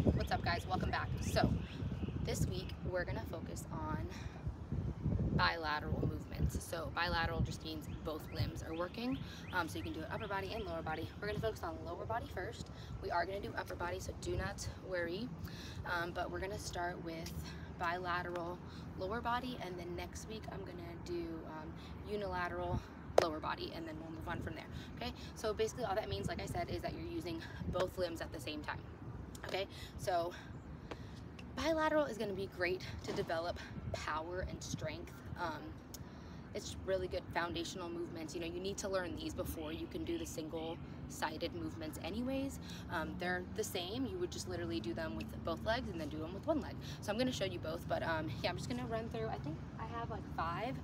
What's up, guys? Welcome back. So this week we're gonna focus on bilateral movements. So bilateral just means both limbs are working. So you can do it upper body and lower body. We're gonna focus on lower body first. We are gonna do upper body, so do not worry. But we're gonna start with bilateral lower body, and then next week I'm gonna do unilateral lower body, and then we'll move on from there. Okay, so basically all that means, like I said, is that you're using both limbs at the same time. Okay, so bilateral is going to be great to develop power and strength. It's really good foundational movements. You know, you need to learn these before you can do the single-sided movements anyways. They're the same. You would just literally do them with both legs and then do them with one leg. So I'm going to show you both, but yeah, I'm just going to run through. I think I have like 5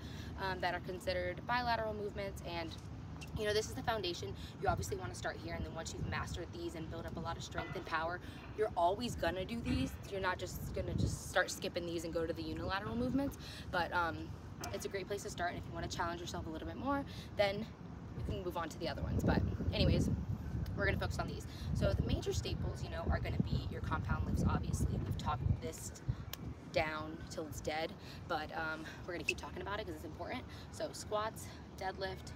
that are considered bilateral movements, and you know, this is the foundation. You obviously want to start here, and then once you've mastered these and build up a lot of strength and power, you're always gonna do these. You're not just gonna start skipping these and go to the unilateral movements, but it's a great place to start. And if you want to challenge yourself a little bit more, then you can move on to the other ones. But anyways, we're gonna focus on these. So the major staples, you know, are gonna be your compound lifts. Obviously, we've talked this down till it's dead, but we're gonna keep talking about it because it's important. So squats, deadlift,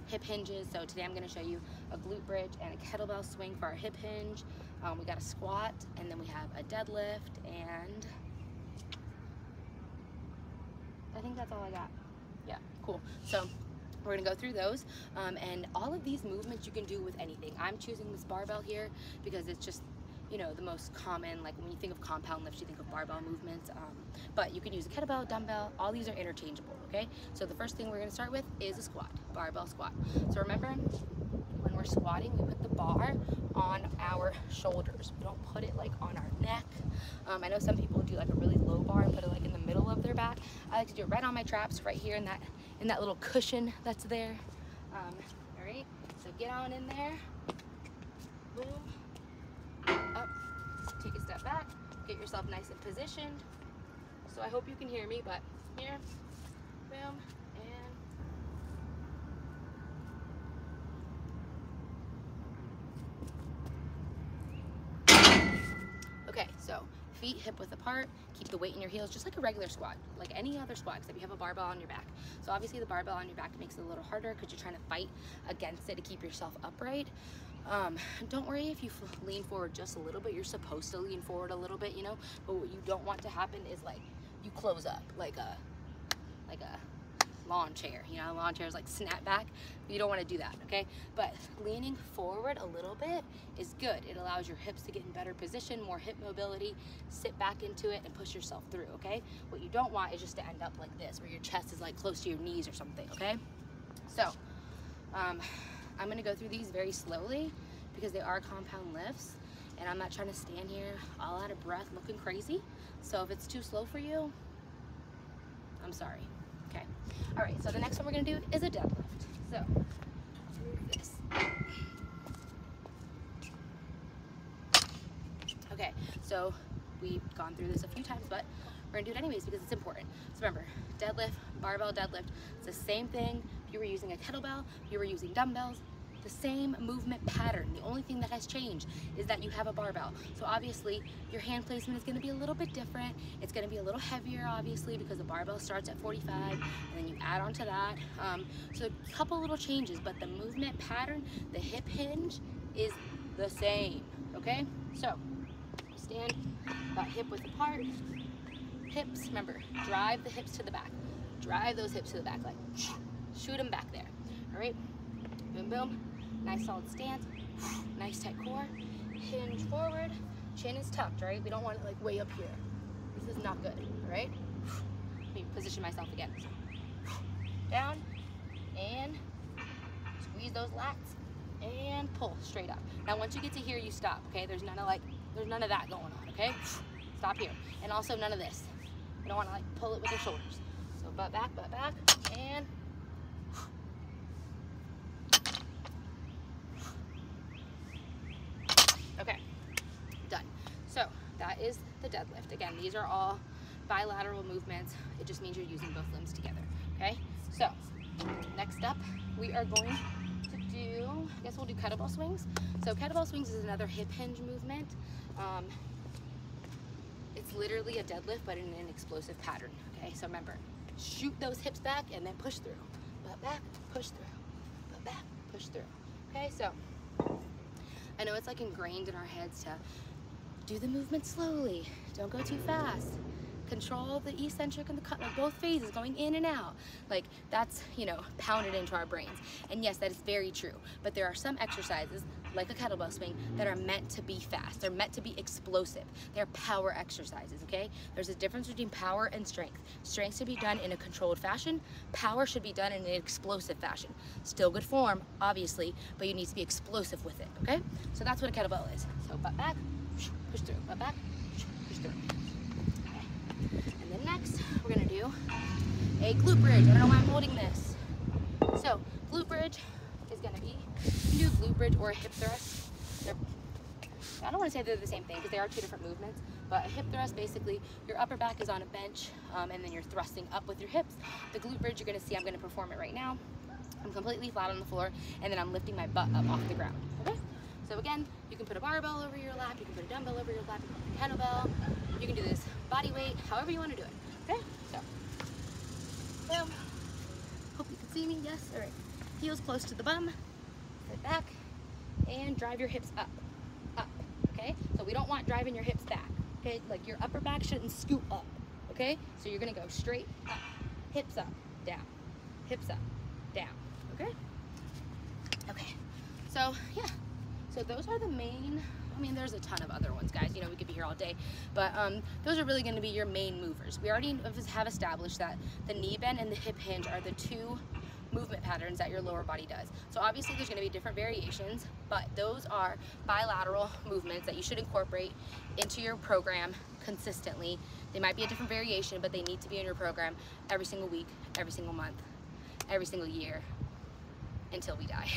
hip hinges. So today I'm going to show you a glute bridge and a kettlebell swing for our hip hinge. We got a squat, and then we have a deadlift, and I think that's all I got. Yeah, cool. So we're going to go through those, and all of these movements you can do with anything. I'm choosing this barbell here because it's just, you know, the most common. Like when you think of compound lifts, you think of barbell movements, but you can use a kettlebell, dumbbell. All these are interchangeable. Okay, so the first thing we're going to start with is a squat, barbell squat. So remember, when we're squatting, we put the bar on our shoulders. We don't put it like on our neck. I know some people do like a really low bar and put it like in the middle of their back. I like to do it right on my traps, right here in that little cushion that's there. All right, so get on in there, boom, up, take a step back, get yourself nice and positioned. So I hope you can hear me, but here, boom, and okay, so feet hip width apart, keep the weight in your heels just like a regular squat, like any other squat, except you have a barbell on your back. So obviously the barbell on your back makes it a little harder because you're trying to fight against it to keep yourself upright. Don't worry if you lean forward just a little bit. You're supposed to lean forward a little bit, you know, but what you don't want to happen is like you close up like a lawn chair. You know, lawn chairs like snap back. You don't want to do that, okay? But leaning forward a little bit is good. It allows your hips to get in better position, more hip mobility. Sit back into it and push yourself through, okay? What you don't want is just to end up like this, where your chest is like close to your knees or something, okay? So I'm gonna go through these very slowly because they are compound lifts, and I'm not trying to stand here all out of breath looking crazy. So if it's too slow for you, I'm sorry. Okay. All right, so the next one we're gonna do is a deadlift. So move this. Okay, so we've gone through this a few times, but we're gonna do it anyways because it's important. So remember, deadlift, barbell deadlift, it's the same thing. If you were using a kettlebell, if you were using dumbbells, the same movement pattern. The only thing that has changed is that you have a barbell. So obviously your hand placement is going to be a little bit different. It's going to be a little heavier, obviously, because the barbell starts at 45 and then you add on to that. So a couple little changes, but the movement pattern, the hip hinge is the same. Okay, so stand about hip width apart. Hips, remember, drive the hips to the back. Drive those hips to the back, like shoot them back there. All right, boom, boom. Nice solid stance, nice tight core, hinge forward, chin is tucked, right? We don't want it like way up here. This is not good, all right? Let me position myself again. Down, and squeeze those lats, and pull straight up. Now once you get to here, you stop, okay? There's none of that going on, okay? Stop here. And also none of this. You don't wanna like pull it with your shoulders. So butt back, and okay, done. So that is the deadlift. Again, these are all bilateral movements. It just means you're using both limbs together, okay? So next up, we are going to do, I guess we'll do kettlebell swings. So kettlebell swings is another hip hinge movement. It's literally a deadlift, but in an explosive pattern, okay? So remember, shoot those hips back and then push through. Butt back, push through. Butt back, push through. Okay, so I know it's like ingrained in our heads to do the movement slowly. Don't go too fast. Control the eccentric and the cut, like both phases going in and out. Like that's, you know, pounded into our brains. And yes, that is very true. But there are some exercises, like a kettlebell swing, that are meant to be fast. They're meant to be explosive. They're power exercises, okay? There's a difference between power and strength. Strength should be done in a controlled fashion. Power should be done in an explosive fashion. Still good form, obviously, but you need to be explosive with it, okay? So that's what a kettlebell is. So butt back, push through, butt back, push through. And then next, we're gonna do a glute bridge. I don't know why I'm holding this. So, glute bridge is gonna be, you can do a glute bridge or a hip thrust. I don't wanna say they're the same thing because they are two different movements, but a hip thrust, basically, your upper back is on a bench and then you're thrusting up with your hips. The glute bridge, you're gonna see, I'm gonna perform it right now. I'm completely flat on the floor and then I'm lifting my butt up off the ground, okay? So again, you can put a barbell over your lap, you can put a dumbbell over your lap, you can put a kettlebell, you can do this body weight, however you want to do it, okay? So, boom. Hope you can see me, yes, all right. Heels close to the bum, sit back, and drive your hips up, okay? So we don't want driving your hips back, okay? Like your upper back shouldn't scoot up, okay? So you're gonna go straight up, hips up, down, hips up, down, okay? Okay, so yeah. So those are the main, I mean, there's a ton of other ones, guys. You know, we could be here all day. But those are really going to be your main movers. We already have established that the knee bend and the hip hinge are the two movement patterns that your lower body does. So obviously there's going to be different variations, but those are bilateral movements that you should incorporate into your program consistently. They might be a different variation, but they need to be in your program every single week, every single month, every single year, until we die.